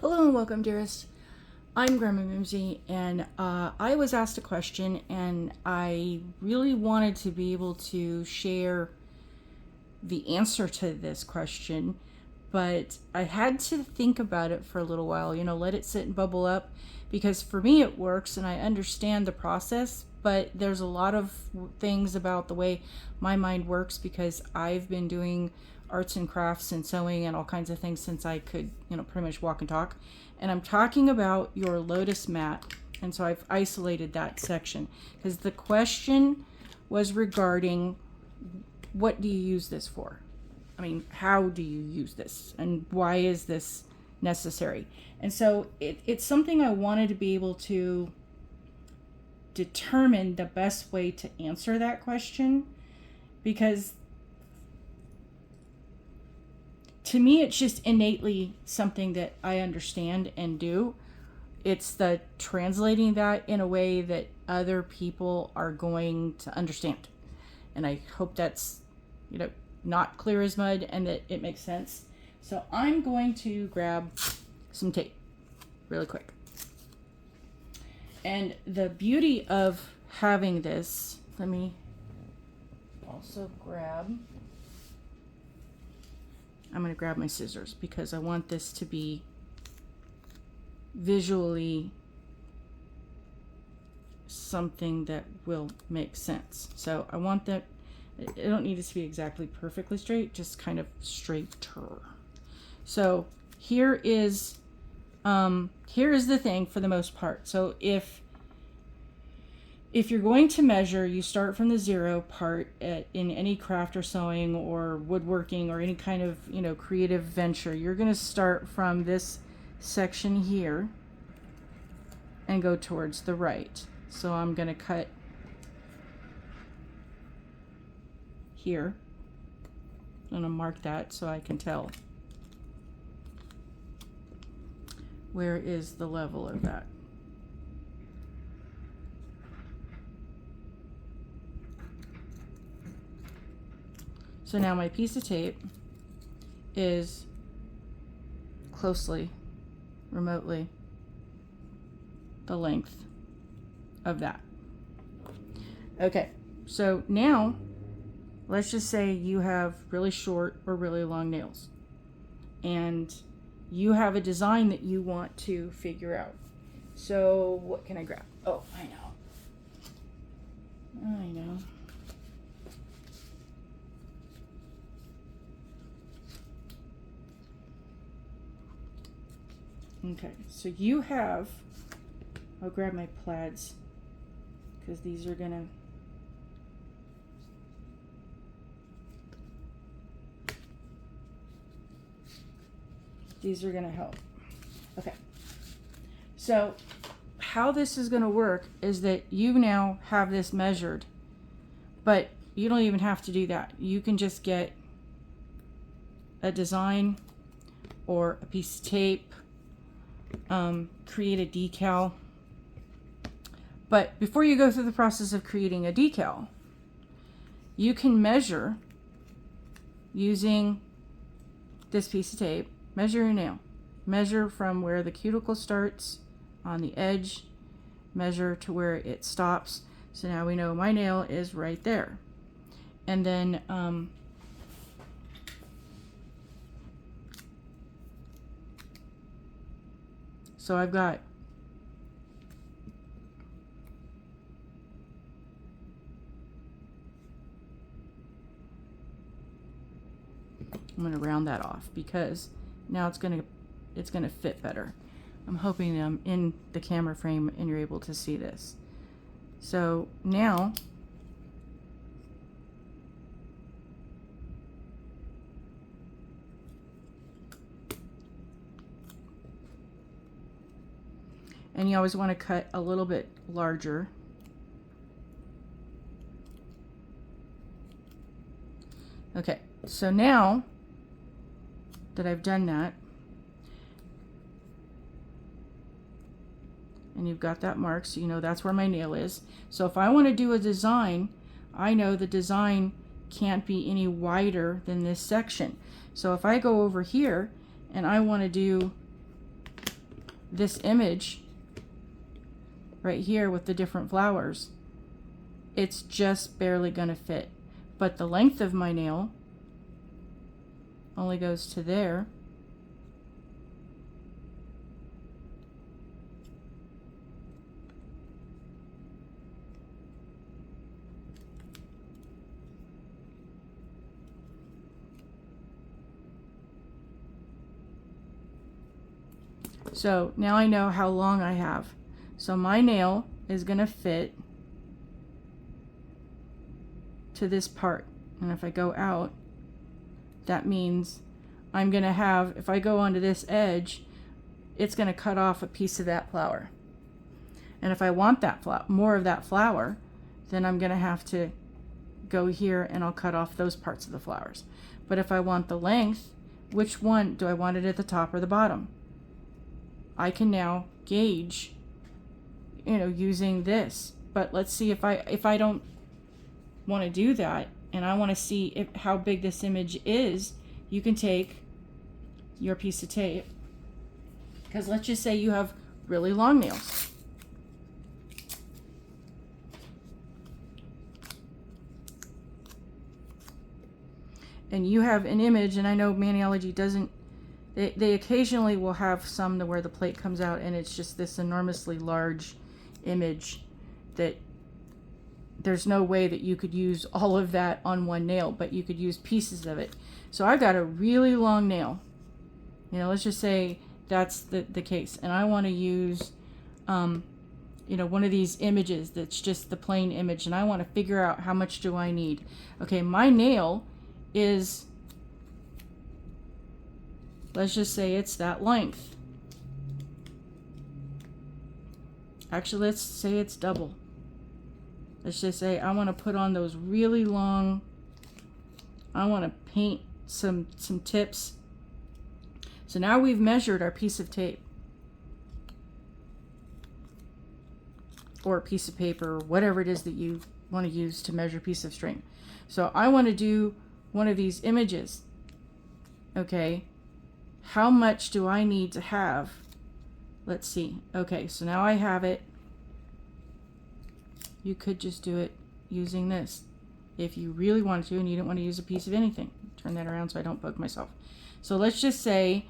Hello and welcome, dearest. I'm Grandma Mimsy, and I was asked a question, and I really wanted to be able to share the answer to this question, but I had to think about it for a little while, let it sit and bubble up, because for me it works and I understand the process, but there's a lot of things about the way my mind works because I've been doing arts and crafts and sewing and all kinds of things since I could, pretty much walk and talk. And I'm talking about your Lotus mat. And so I've isolated that section because the question was regarding what do you use this for? I mean, how do you use this? And why is this necessary? And so it's something I wanted to be able to determine the best way to answer that question, because to me, it's just innately something that I understand and do. It's the translating that in a way that other people are going to understand. And I hope that's, not clear as mud and that it makes sense. So I'm going to grab some tape really quick. And the beauty of having this, let me also I'm going to grab my scissors because I want this to be visually something that will make sense. So I want that, I don't need it to be exactly perfectly straight, just kind of straighter. So here is the thing for the most part. So if you're going to measure, you start from the 0 part in any craft or sewing or woodworking or any kind of, creative venture. You're going to start from this section here and go towards the right. So I'm going to cut here. I'm going to mark that so I can tell where is the level of that. So now my piece of tape is closely, remotely, the length of that. Okay, so now let's just say you have really short or really long nails and you have a design that you want to figure out. So what can I grab? Oh, I know. Okay, so you have, I'll grab my plaids because these are gonna, help. Okay, so how this is gonna work is that you now have this measured, but you don't even have to do that. You can just get a design or a piece of tape, create a decal. But before you go through the process of creating a decal, you can measure using this piece of tape. Measure your nail. Measure from where the cuticle starts on the edge, measure to where it stops. So now we know my nail is right there. And then so I've got I'm going to round that off because now it's going to fit better. I'm hoping I'm in the camera frame and you're able to see this. So now and you always want to cut a little bit larger. Okay, so now that I've done that, and you've got that mark, so you know that's where my nail is. So if I want to do a design, I know the design can't be any wider than this section. So if I go over here and I want to do this image right here with the different flowers, it's just barely going to fit. But the length of my nail only goes to there. So now I know how long I have. So my nail is going to fit to this part. And if I go out, that means I'm going to have, if I go onto this edge, it's going to cut off a piece of that flower. And if I want that more of that flower, then I'm going to have to go here and I'll cut off those parts of the flowers. But if I want the length, which one do I want it at the top or the bottom? I can now gauge, using this. But let's see if I don't want to do that and I want to see how big this image is, you can take your piece of tape, because let's just say you have really long nails. And you have an image, and I know Maniology doesn't, they occasionally will have some to where the plate comes out and it's just this enormously large image that there's no way that you could use all of that on one nail, but you could use pieces of it. So I've got a really long nail. Let's just say that's the case. And I want to use, one of these images that's just the plain image. And I want to figure out how much do I need. Okay, my nail is, let's just say it's that length. Actually, let's say it's double. Let's just say I want to put on those really long, I want to paint some tips. So now we've measured our piece of tape or a piece of paper or whatever it is that you want to use to measure a piece of string. So I want to do one of these images. Okay, how much do I need to have? Let's see. Okay, so now I have it. You could just do it using this if you really wanted to and you didn't want to use a piece of anything. Turn that around so I don't bug myself. So let's just say,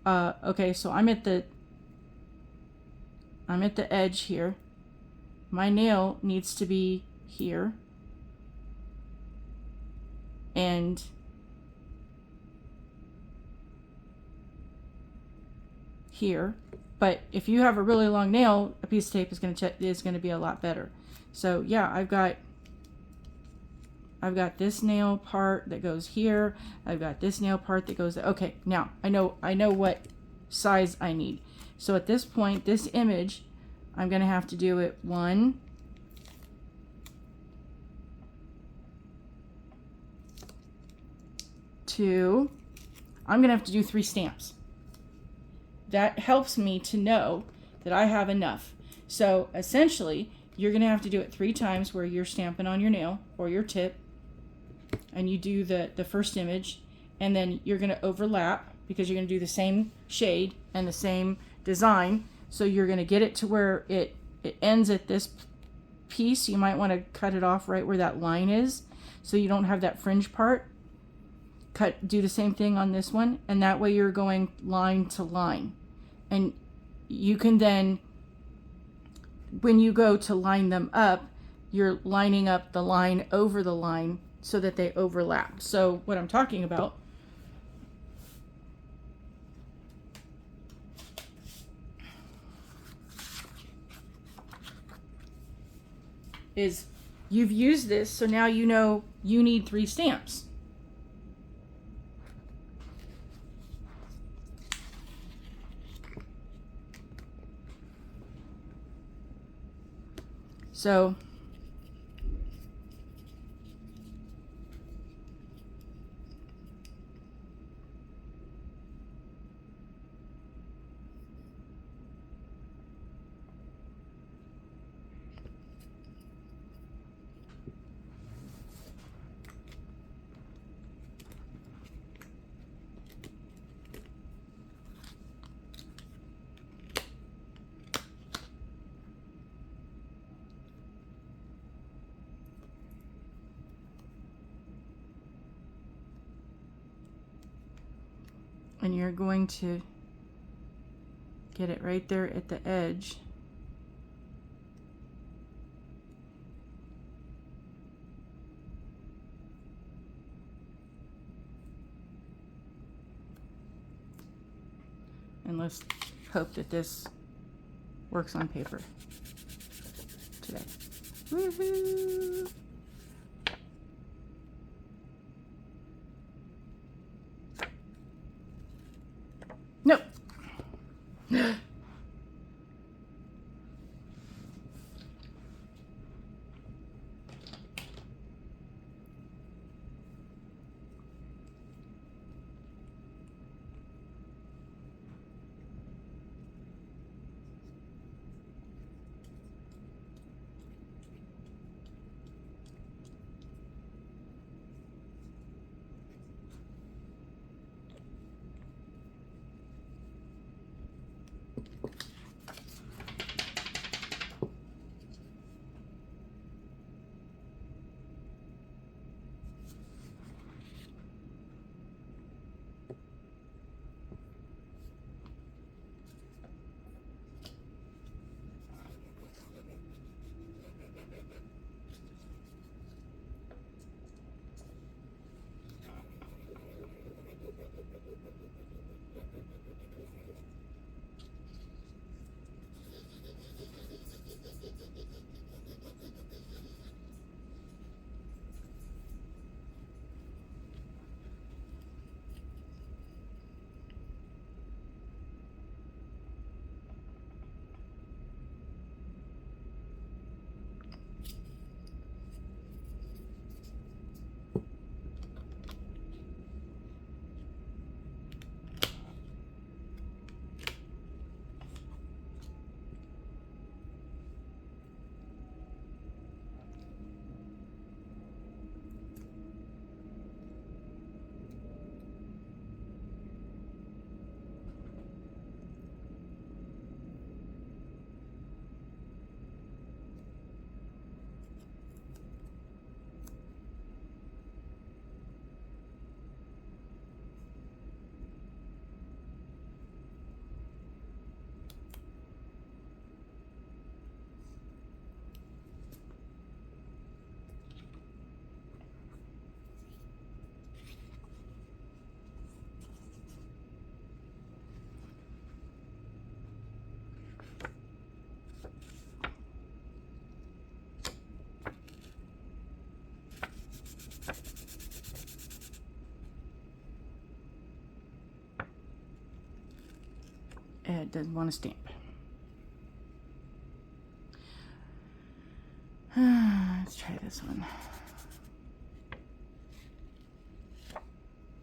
okay, so I'm at the edge here. My nail needs to be here. And here. But if you have a really long nail, a piece of tape is going to be a lot better. So yeah, I've got this nail part that goes here. I've got this nail part that goes there. Okay, now I know what size I need. So at this point, this image, I'm going to have to do it 1, 2. I'm going to have to do 3 stamps. That helps me to know that I have enough. So essentially, you're going to have to do it 3 times where you're stamping on your nail or your tip, and you do the first image, and then you're going to overlap because you're going to do the same shade and the same design. So you're going to get it to where it ends at this piece. You might want to cut it off right where that line is so you don't have that fringe part. Do the same thing on this one, and that way you're going line to line. And you can then, when you go to line them up, you're lining up the line over the line so that they overlap. So what I'm talking about is you've used this, so now you know you need 3 stamps. So And you're going to get it right there at the edge. And let's hope that this works on paper today. Woohoo! Nope. It doesn't want to stamp. Let's try this one.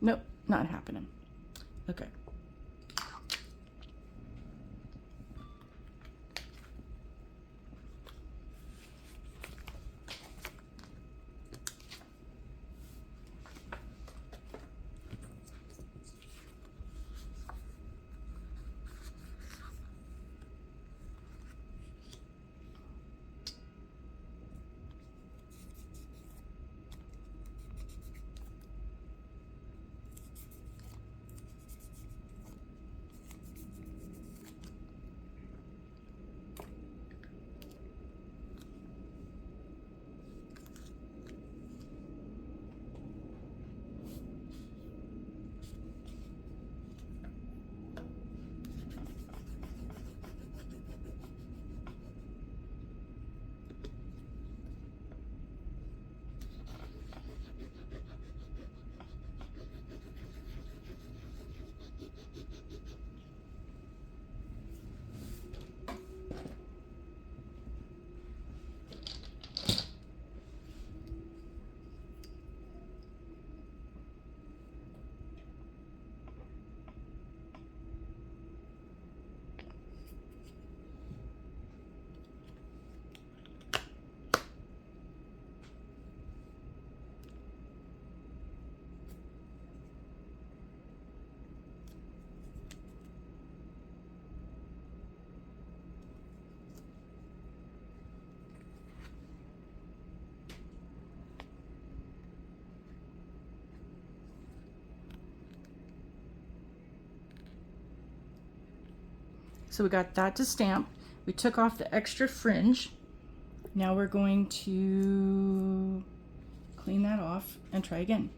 Nope, not happening. Okay. So we got that to stamp. We took off the extra fringe. Now we're going to clean that off and try again.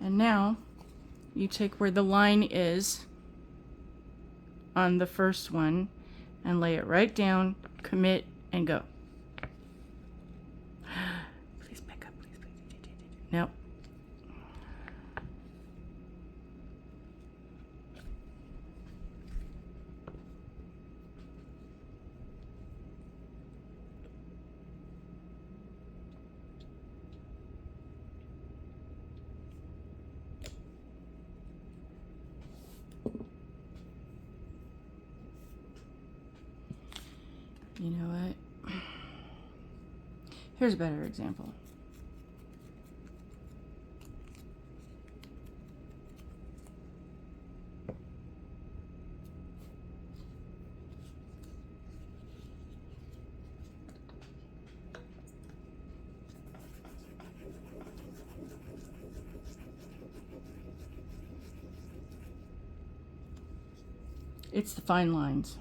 And now you take where the line is on the first one and lay it right down, commit, and go. Please pick up, please. Nope. You know what? Here's a better example. It's the fine lines.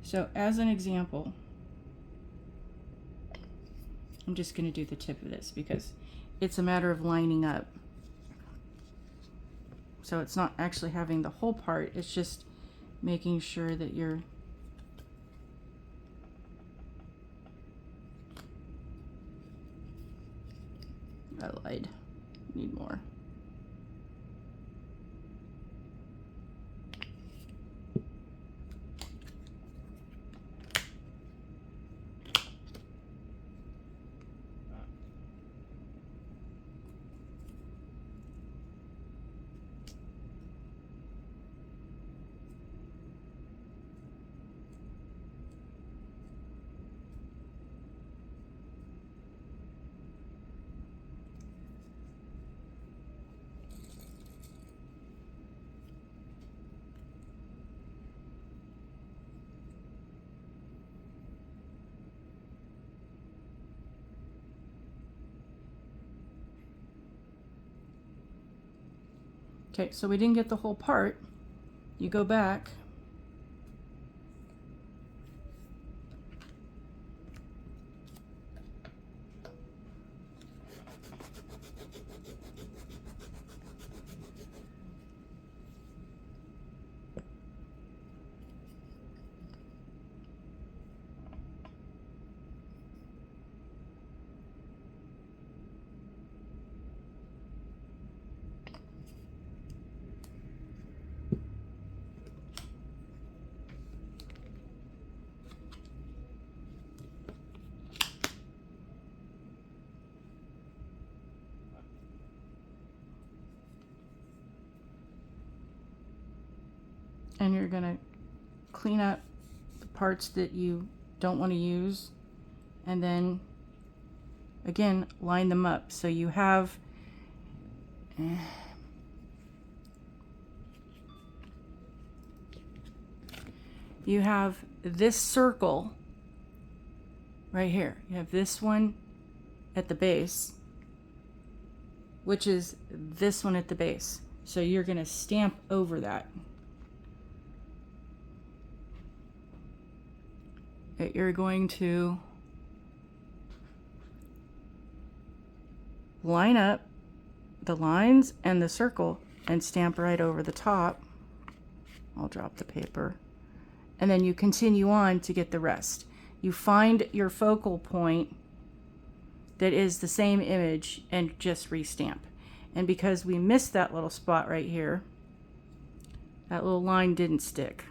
So as an example, I'm just going to do the tip of this because it's a matter of lining up. So it's not actually having the whole part, it's just making sure that you're I lied. Need more. Okay, so we didn't get the whole part. You go back. And you're going to clean up the parts that you don't want to use, and then again line them up so you have this circle right here. You have this one at the base, which is this one at the base. So you're going to stamp over that. You're going to line up the lines and the circle and stamp right over the top. I'll drop the paper. And then you continue on to get the rest. You find your focal point that is the same image and just restamp. And because we missed that little spot right here, that little line didn't stick.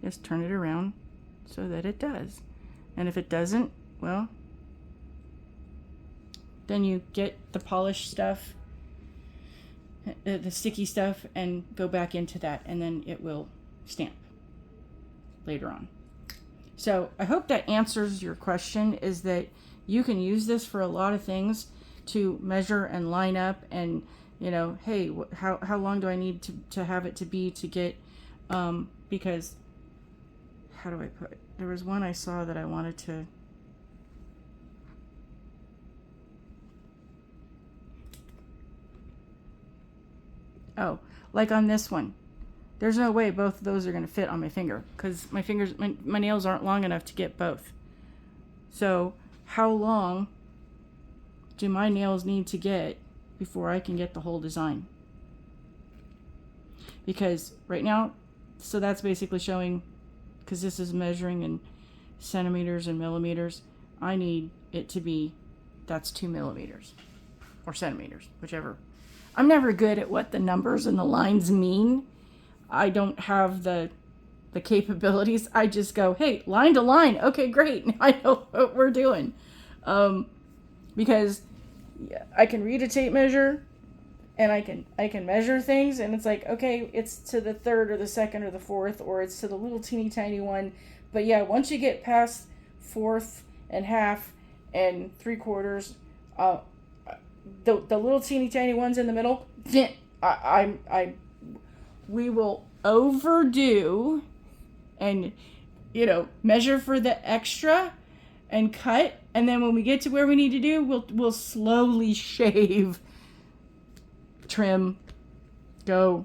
Just turn it around so that it does. And if it doesn't, well, then you get the polished stuff, the sticky stuff, and go back into that, and then it will stamp later on. So I hope that answers your question, is that you can use this for a lot of things to measure and line up and, you know, hey, how long do I need to have it to be to get, because, how do I put it? There was one I saw that I wanted to, oh, like on this one. There's no way both of those are going to fit on my finger, because my fingers, my nails aren't long enough to get both. So how long do my nails need to get before I can get the whole design? Because right now, so that's basically showing, because this is measuring in centimeters and millimeters, I need it to be, that's 2 millimeters or centimeters, whichever. I'm never good at what the numbers and the lines mean. I don't have the capabilities. I just go, hey, line to line. Okay, great. I know what we're doing. Because I can read a tape measure and I can measure things, and it's like, okay, it's to the third or the second or the fourth, or it's to the little teeny tiny one. But yeah, once you get past fourth and half and 3/4, the little teeny tiny ones in the middle, we will overdo and, you know, measure for the extra and cut, and then when we get to where we need to do, we'll slowly shave, trim, go,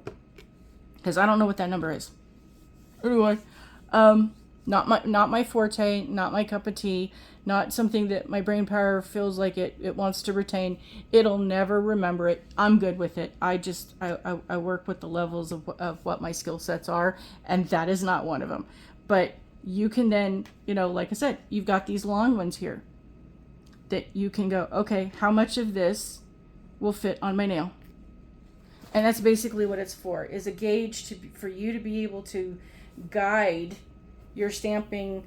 because I don't know what that number is. Anyway, not my forte, not my cup of tea, not something that my brain power feels like it wants to retain. It'll never remember it. I'm good with it. I work with the levels of what my skill sets are, and that is not one of them. But you can then, you know, like I said, you've got these long ones here that you can go, okay, how much of this will fit on my nail? And that's basically what it's for, is a gauge for you to be able to guide your stamping.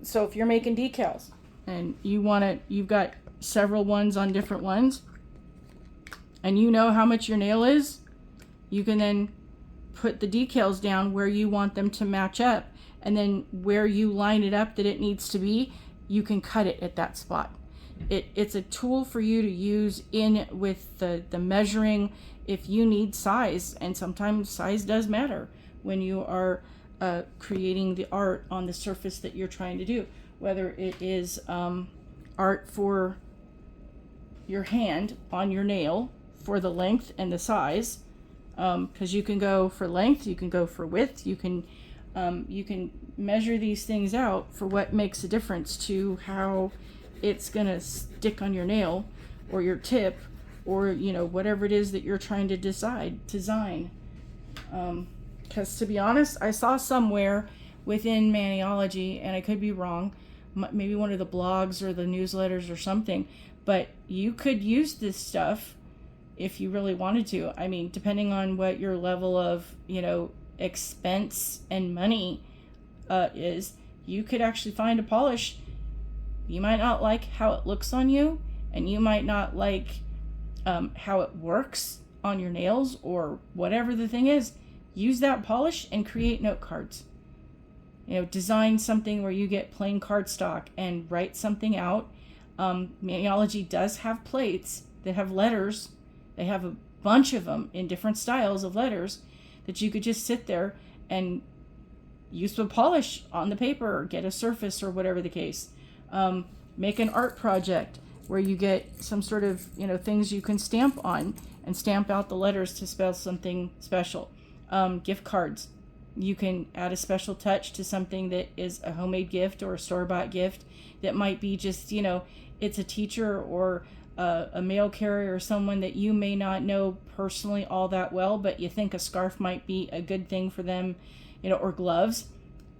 So if you're making decals and you've got several ones on different ones, and you know how much your nail is, you can then put the decals down where you want them to match up, and then where you line it up that it needs to be, you can cut it at that spot. It's a tool for you to use in with the measuring if you need size, and sometimes size does matter when you are creating the art on the surface that you're trying to do, whether it is art for your hand on your nail for the length and the size, because you can go for length, you can go for width, you can measure these things out for what makes a difference to how it's gonna stick on your nail or your tip, or, you know, whatever it is that you're trying to design. Because to be honest, I saw somewhere within Maniology, and I could be wrong, maybe one of the blogs or the newsletters or something, but you could use this stuff if you really wanted to. I mean, depending on what your level of, you know, expense and money is, you could actually find a polish. You might not like how it looks on you, and you might not like how it works on your nails, or whatever the thing is. Use that polish and create note cards. You know, design something where you get plain cardstock and write something out. Maniology does have plates that have letters. They have a bunch of them in different styles of letters that you could just sit there and use the polish on the paper, or get a surface, or whatever the case. Make an art project where you get some sort of, you know, things you can stamp on and stamp out the letters to spell something special. Gift cards. You can add a special touch to something that is a homemade gift or a store-bought gift that might be just, it's a teacher or a mail carrier or someone that you may not know personally all that well, but you think a scarf might be a good thing for them, or gloves.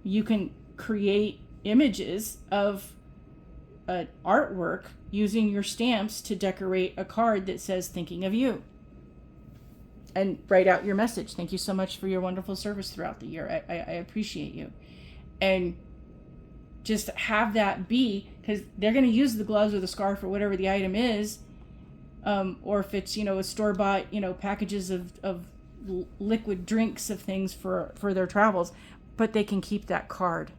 You can create images of artwork using your stamps to decorate a card that says thinking of you, and write out your message. Thank you so much for your wonderful service throughout the year. I appreciate you. And just have that be, because they're going to use the gloves or the scarf or whatever the item is, or if it's, a store-bought, packages of liquid drinks of things for their travels, but they can keep that card.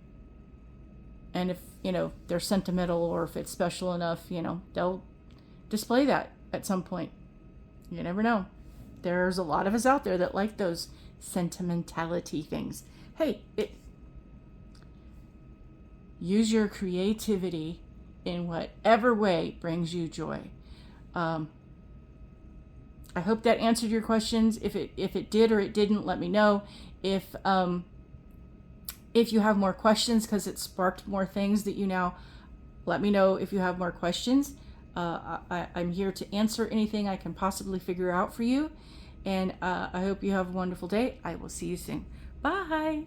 And if, they're sentimental, or if it's special enough, they'll display that at some point. You never know. There's a lot of us out there that like those sentimentality things. Hey, use your creativity in whatever way brings you joy. I hope that answered your questions. If it did or it didn't, let me know. If you have more questions because it sparked more things that let me know if you have more questions. I'm here to answer anything I can possibly figure out for you. And I hope you have a wonderful day. I will see you soon. Bye.